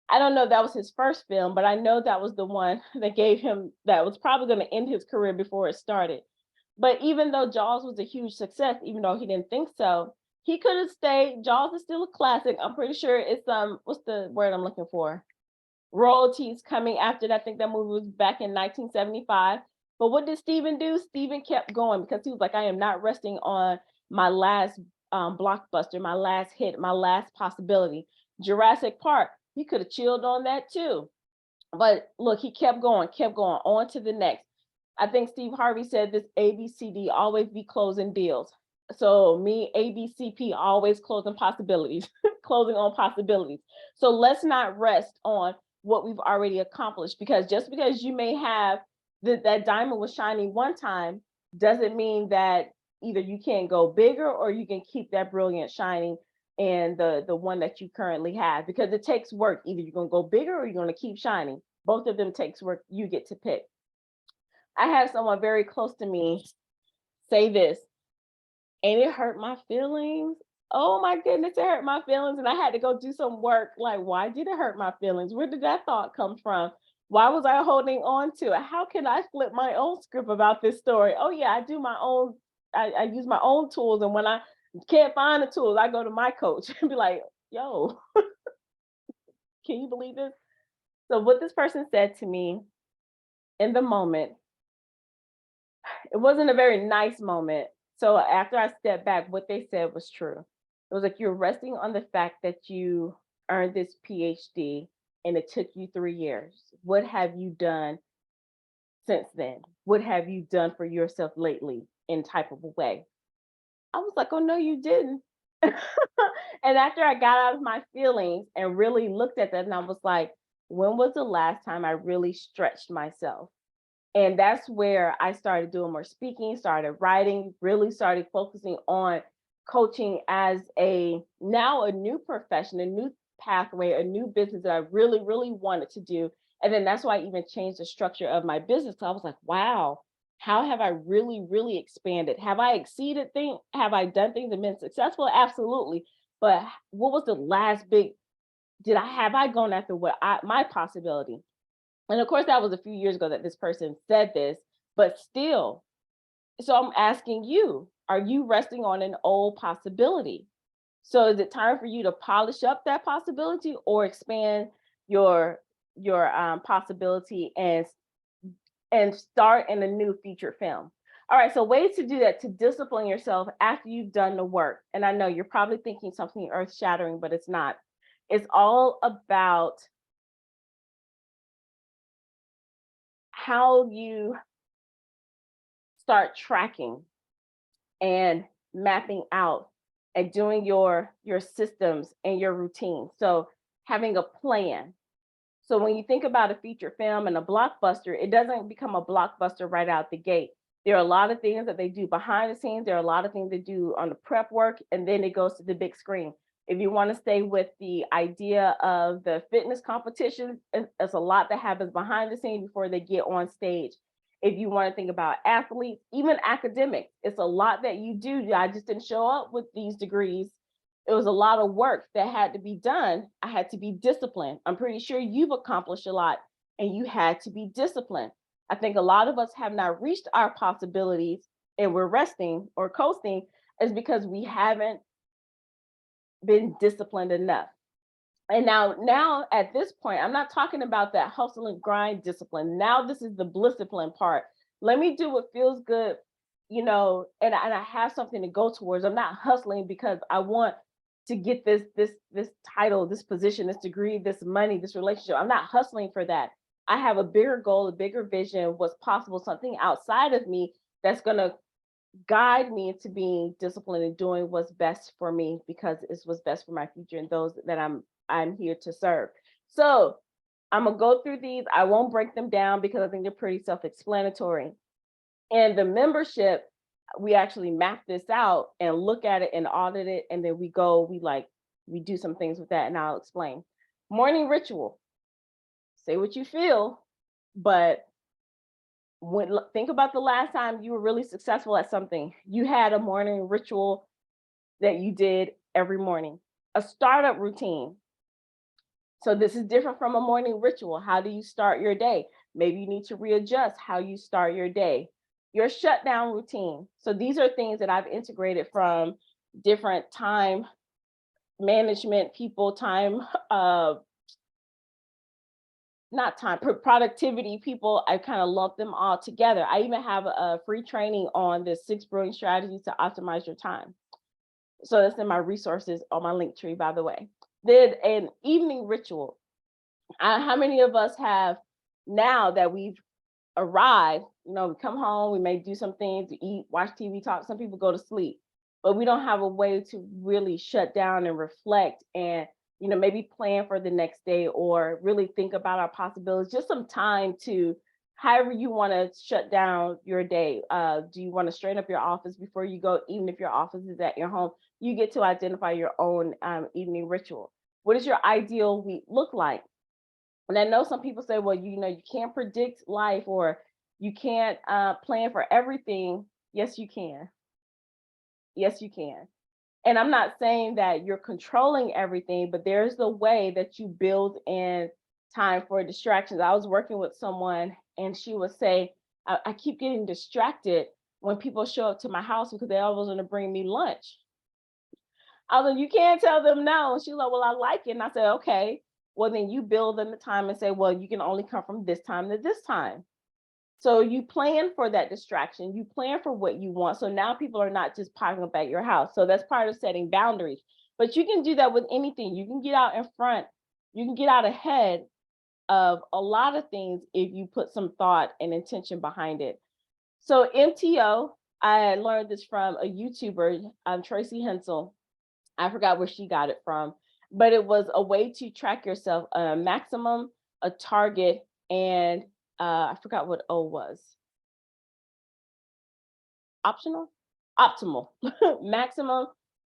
I don't know if that was his first film, but I know that was the one that gave him, that was probably going to end his career before it started. But even though Jaws was a huge success, even though he didn't think so, he could have stayed. Jaws is still a classic. I'm pretty sure it's what's the word I'm looking for? Royalties coming after that. I think that movie was back in 1975. But what did Steven do? Steven kept going because he was like, "I am not resting on my last blockbuster, my last hit, my last possibility." Jurassic Park, he could have chilled on that too. But look, he kept going on to the next. I think Steve Harvey said this: ABCD, always be closing deals. So me, ABCP, always closing possibilities, closing on possibilities. So let's not rest on what we've already accomplished, because just because you may have that diamond was shining one time doesn't mean that either you can't go bigger or you can keep that brilliant shining in the one that you currently have, because it takes work. Either you're going to go bigger or you're going to keep shining. Both of them takes work. You get to pick. I had someone very close to me say this, and it hurt my feelings. Oh my goodness, it hurt my feelings. And I had to go do some work. Like, why did it hurt my feelings? Where did that thought come from? Why was I holding on to it? How can I flip my own script about this story? Oh yeah, I do my own, I use my own tools. And when I can't find the tools, I go to my coach and be like, "Yo, can you believe this?" So what this person said to me in the moment, it wasn't a very nice moment. So after I stepped back, what they said was true. It was like, "You're resting on the fact that you earned this PhD and it took you 3 years. What have you done since then? What have you done for yourself lately in type of a way?" I was like, "Oh no, you didn't." And after I got out of my feelings and really looked at that, and I was like, when was the last time I really stretched myself? And that's where I started doing more speaking, started writing, really started focusing on coaching as a now a new profession, a new pathway, a new business that I really, really wanted to do. And then that's why I even changed the structure of my business. So I was like, wow, how have I really, really expanded? Have I exceeded things? Have I done things and been successful? Absolutely. But what was the last big, have I gone after my possibility? And of course, that was a few years ago that this person said this, but still, So I'm asking you, are you resting on an old possibility? So is it time for you to polish up that possibility or expand your possibility and start in a new feature film? All right, so ways to do that, to discipline yourself after you've done the work. And I know you're probably thinking something earth shattering, but it's not. It's all about how you start tracking and mapping out and doing your systems and your routine. So having a plan. So when you think about a feature film and a blockbuster, it doesn't become a blockbuster right out the gate. There are a lot of things that they do behind the scenes. There are a lot of things they do on the prep work, and then it goes to the big screen. If you want to stay with the idea of the fitness competition, it's a lot that happens behind the scenes before they get on stage. If you want to think about athletes, even academics, it's a lot that you do. I just didn't show up with these degrees. It was a lot of work that had to be done. I had to be disciplined. I'm pretty sure you've accomplished a lot and you had to be disciplined. I think a lot of us have not reached our possibilities and we're resting or coasting is because we haven't been disciplined enough. And now at this point, I'm not talking about that hustle and grind discipline. Now this is the discipline part. Let me do what feels good, and I have something to go towards. I'm not hustling because I want to get this title, this position, this degree, this money, this relationship. I'm not hustling for that. I have a bigger goal, a bigger vision, what's possible, something outside of me that's gonna guide me into being disciplined and doing what's best for me because it's what's best for my future and those that I'm here to serve. So I'm gonna go through these. I won't break them down because I think they're pretty self-explanatory. And the membership, we actually map this out and look at it and audit it, and then we do some things with that, and I'll explain. Morning ritual. Say what you feel, but think about the last time you were really successful at something. You had a morning ritual that you did every morning. A startup routine. So this is different from a morning ritual. How do you start your day? Maybe you need to readjust how you start your day. Your shutdown routine. So these are things that I've integrated from different time management people, time not time, productivity people. I kind of lump them all together. I even have a free training on the 6 brilliant strategies to optimize your time. So that's in my resources on my link tree, by the way. Then an evening ritual. How many of us have, now that we've arrived, we come home, we may do some things, eat, watch TV, talk. Some people go to sleep, but we don't have a way to really shut down and reflect and maybe plan for the next day or really think about our possibilities. Just some time to, however you want to shut down your day. Do you want to straighten up your office before you go? Even if your office is at your home, you get to identify your own evening ritual. What does your ideal week look like? And I know some people say, well, you can't predict life or you can't plan for everything. Yes, you can. Yes, you can. And I'm not saying that you're controlling everything, but there's the way that you build in time for distractions. I was working with someone and she would say, I keep getting distracted when people show up to my house because they always want to bring me lunch. I was like, you can't tell them no. She's like, well, I like it. And I said, okay, well, then you build in the time and say, well, you can only come from this time to this time. So you plan for that distraction. You plan for what you want. So now people are not just popping up at your house. So that's part of setting boundaries. But you can do that with anything. You can get out in front. You can get out ahead of a lot of things if you put some thought and intention behind it. So MTO, I learned this from a YouTuber, Tracy Hensel. I forgot where she got it from, but it was a way to track yourself, a maximum, a target, and I forgot what O was. Optional? Optimal. Maximum,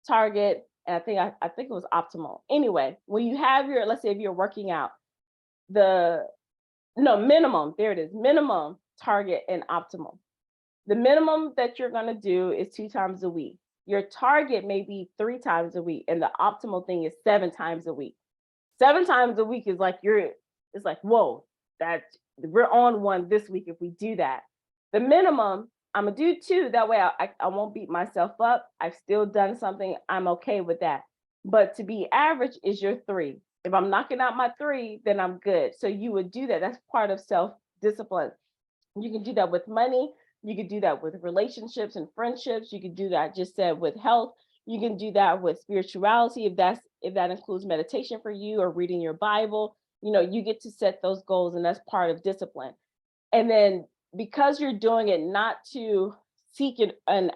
target, and I think it was optimal. Anyway, when you have your, let's say if you're working out, minimum, there it is, minimum, target, and optimal. The minimum that you're going to do is 2 times a week. Your target may be 3 times a week, and the optimal thing is 7 times a week. 7 times a week is like it's like, whoa, we're on one this week if we do that. The minimum I'm gonna do 2. That way I won't beat myself up. I've still done something. I'm okay with that. But to be average is your 3. If I'm knocking out my 3, then I'm good. So you would do that. That's part of self-discipline. You can do that with money. You could do that with relationships and friendships. You could do that, I just said, with health. You can do that with spirituality if that includes meditation for you or reading your Bible. You get to set those goals, and that's part of discipline. And then because you're doing it not to seek an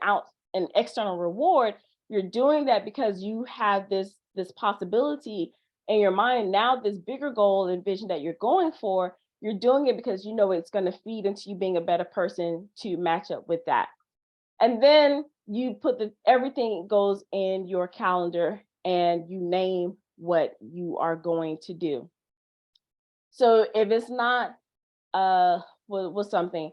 external reward, you're doing that because you have this possibility in your mind. Now this bigger goal and vision that you're going for, you're doing it because you know it's going to feed into you being a better person to match up with that. And then you put everything goes in your calendar and you name what you are going to do. So if it's not with something,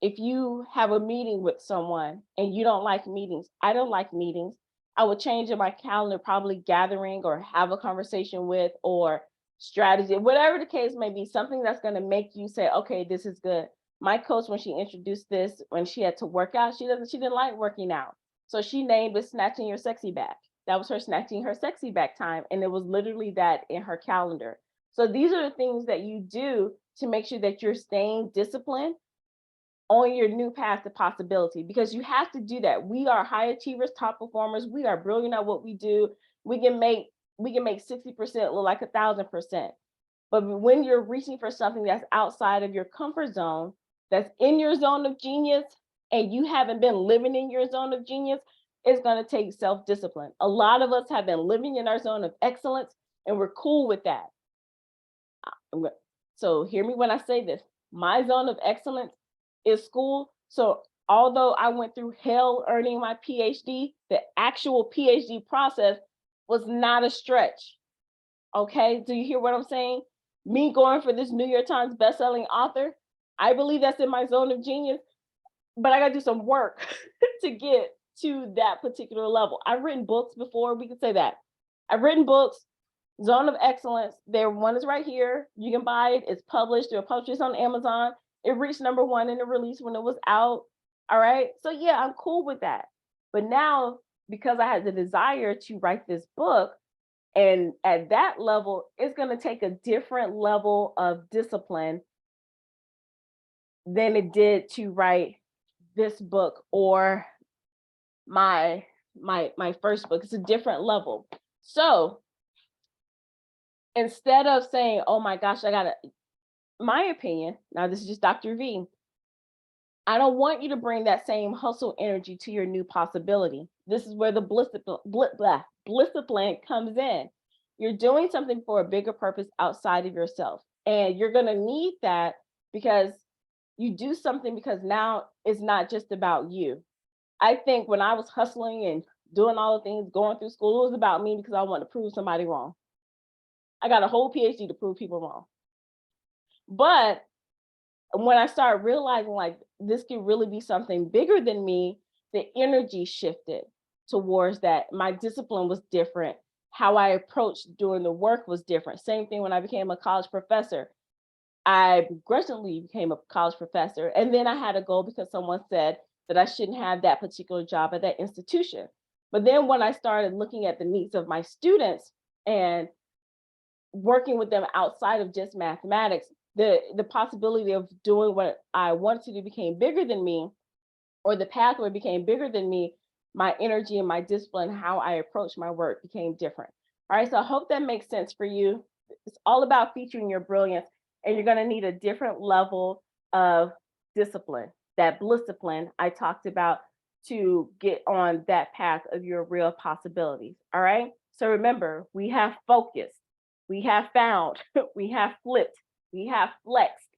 if you have a meeting with someone and you don't like meetings, I don't like meetings, I would change in my calendar, probably gathering or have a conversation with, or strategy, whatever the case may be, something that's going to make you say, okay, this is good. My coach, when she introduced this, when she had to work out, she didn't like working out. So she named it Snatching Your Sexy Back. That was her snatching her sexy back time. And it was literally that in her calendar. So these are the things that you do to make sure that you're staying disciplined on your new path to possibility, because you have to do that. We are high achievers, top performers. We are brilliant at what we do. We can make 60% look like 1,000%. But when you're reaching for something that's outside of your comfort zone, that's in your zone of genius, and you haven't been living in your zone of genius, it's going to take self-discipline. A lot of us have been living in our zone of excellence, and we're cool with that. So hear me when I say this. My zone of excellence is school. So although I went through hell earning my PhD, the actual PhD process was not a stretch. Okay, do you hear what I'm saying? Me going for this New York Times bestselling author, I believe that's in my zone of genius, but I got to do some work to get to that particular level. I've written books before, we could say that. I've written books, zone of excellence. One is right here. You can buy it. It's published. There are publishers on Amazon. It reached #1 in the release when it was out. All right. So yeah, I'm cool with that. But now, because I had the desire to write this book, and at that level, it's going to take a different level of discipline than it did to write this book or my first book. It's a different level. So instead of saying, oh my gosh, my opinion, now this is just Dr. V, I don't want you to bring that same hustle energy to your new possibility. This is where the discipline comes in. You're doing something for a bigger purpose outside of yourself. And you're going to need that because you do something because now it's not just about you. I think when I was hustling and doing all the things, going through school, it was about me because I wanted to prove somebody wrong. I got a whole PhD to prove people wrong. But when I started realizing like this could really be something bigger than me, the energy shifted towards that. My discipline was different. How I approached doing the work was different. Same thing when I became a college professor. I begrudgingly became a college professor. And then I had a goal because someone said that I shouldn't have that particular job at that institution. But then when I started looking at the needs of my students and working with them outside of just mathematics, the possibility of doing what I wanted to do became bigger than me, or the pathway became bigger than me. My energy and my discipline, how I approach my work became different. All right, so I hope that makes sense for you. It's all about featuring your brilliance, and you're going to need a different level of discipline, that discipline I talked about, to get on that path of your real possibilities. All right, so remember, we have focused, we have found, we have flipped, we have flexed,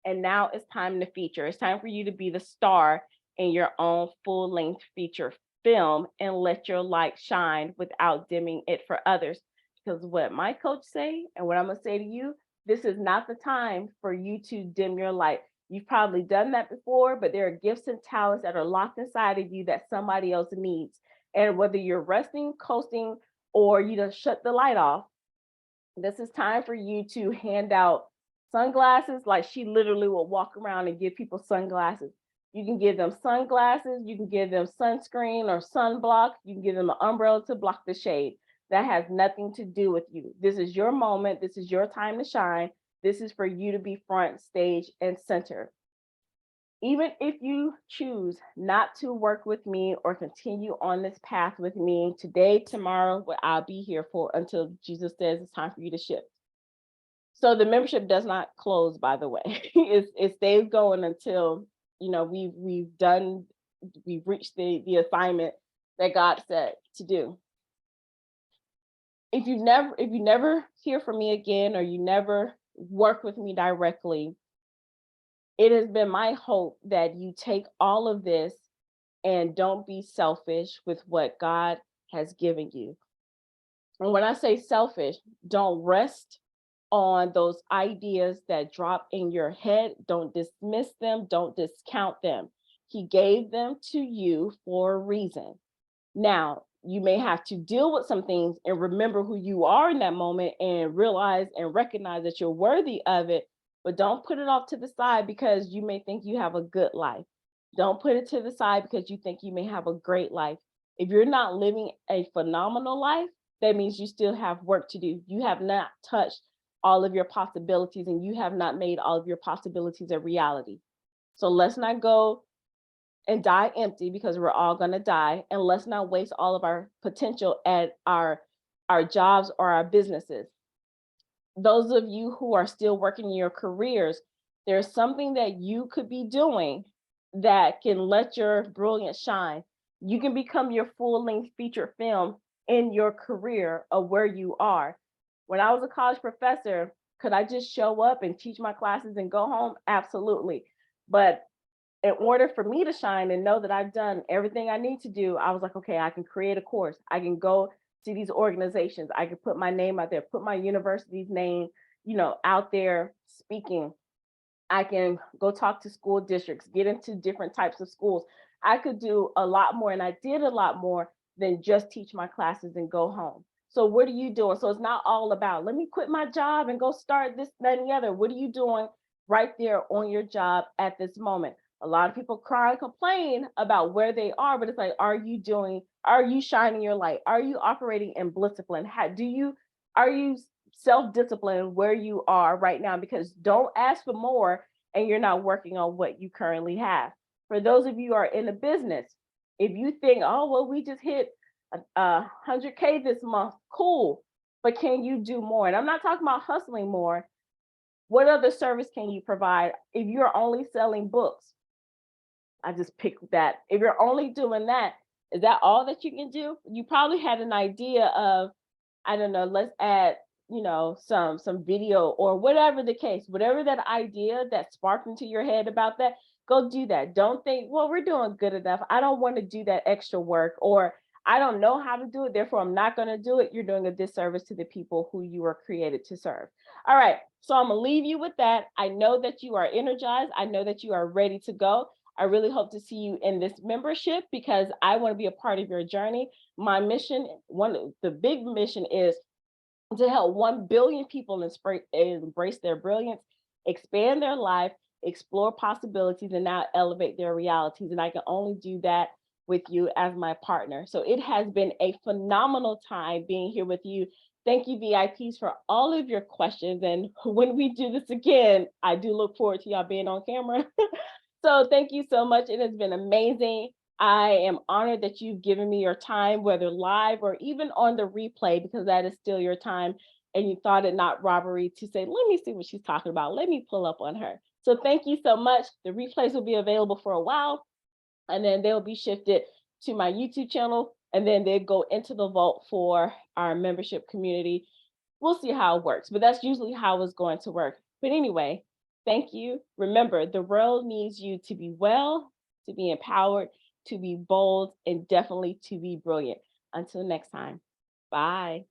and now it's time to feature. It's time for you to be the star in your own full-length feature film and let your light shine without dimming it for others. Because what my coach say and what I'm going to say to you, this is not the time for you to dim your light. You've probably done that before, but there are gifts and talents that are locked inside of you that somebody else needs. And whether you're resting, coasting, or you just shut the light off, this is time for you to hand out sunglasses. Like she literally will walk around and give people sunglasses. You can give them sunglasses, you can give them sunscreen or sunblock, you can give them an umbrella to block the shade. That has nothing to do with you. This is your moment. This is your time to shine. This is for you to be front, stage, and center. Even if you choose not to work with me or continue on this path with me today, tomorrow, I'll be here for until Jesus says it's time for you to shift. So the membership does not close, by the way. It stays going until we've reached the assignment that God said to do. If you never hear from me again, or you never work with me directly, it has been my hope that you take all of this and don't be selfish with what God has given you. And when I say selfish, don't rest on those ideas that drop in your head. Don't dismiss them. Don't discount them. He gave them to you for a reason. Now, you may have to deal with some things and remember who you are in that moment and realize and recognize that you're worthy of it, but don't put it off to the side because you may think you have a good life. Don't put it to the side because you think you may have a great life. If you're not living a phenomenal life, that means you still have work to do. You have not touched all of your possibilities, and you have not made all of your possibilities a reality. So let's not go and die empty, because we're all going to die, and let's not waste all of our potential at our jobs or our businesses. Those of you who are still working in your careers, there's something that you could be doing that can let your brilliance shine. You can become your full-length feature film in your career of where you are. When I was a college professor, could I just show up and teach my classes and go home? Absolutely. But in order for me to shine and know that I've done everything I need to do, I was like, okay, I can create a course. I can go to these organizations. I can put my name out there, put my university's name, out there speaking. I can go talk to school districts, get into different types of schools. I could do a lot more, and I did a lot more than just teach my classes and go home. So what are you doing? So it's not all about, let me quit my job and go start this, that, and the other. What are you doing right there on your job at this moment? A lot of people cry and complain about where they are, but it's like, are you shining your light? Are you operating in discipline? Are you self-discipline where you are right now? Because don't ask for more and you're not working on what you currently have. For those of you who are in the business, if you think, oh, well, we just hit 100K this month, cool, but can you do more? And I'm not talking about hustling more. What other service can you provide if you're only selling books? I just picked that. If you're only doing that, is that all that you can do? You probably had an idea of, I don't know, let's add, some video or whatever the case, whatever that idea that sparked into your head about that, go do that. Don't think, well, we're doing good enough. I don't want to do that extra work, or I don't know how to do it, therefore I'm not going to do it. You're doing a disservice to the people who you were created to serve. All right, so I'm gonna leave you with that. I know that you are energized. I know that you are ready to go. I really hope to see you in this membership because I want to be a part of your journey. My mission, the big mission, is to help 1 billion people embrace their brilliance, expand their life, explore possibilities, and now elevate their realities. And I can only do that with you as my partner. So it has been a phenomenal time being here with you. Thank you, VIPs, for all of your questions. And when we do this again, I do look forward to y'all being on camera. So thank you so much. It has been amazing. I am honored that you've given me your time, whether live or even on the replay, because that is still your time. And you thought it not robbery to say, let me see what she's talking about. Let me pull up on her. So thank you so much. The replays will be available for a while, and then they'll be shifted to my YouTube channel, and then they go into the vault for our membership community. We'll see how it works, but that's usually how it's going to work. But anyway, thank you. Remember, the world needs you to be well, to be empowered, to be bold, and definitely to be brilliant. Until next time, bye.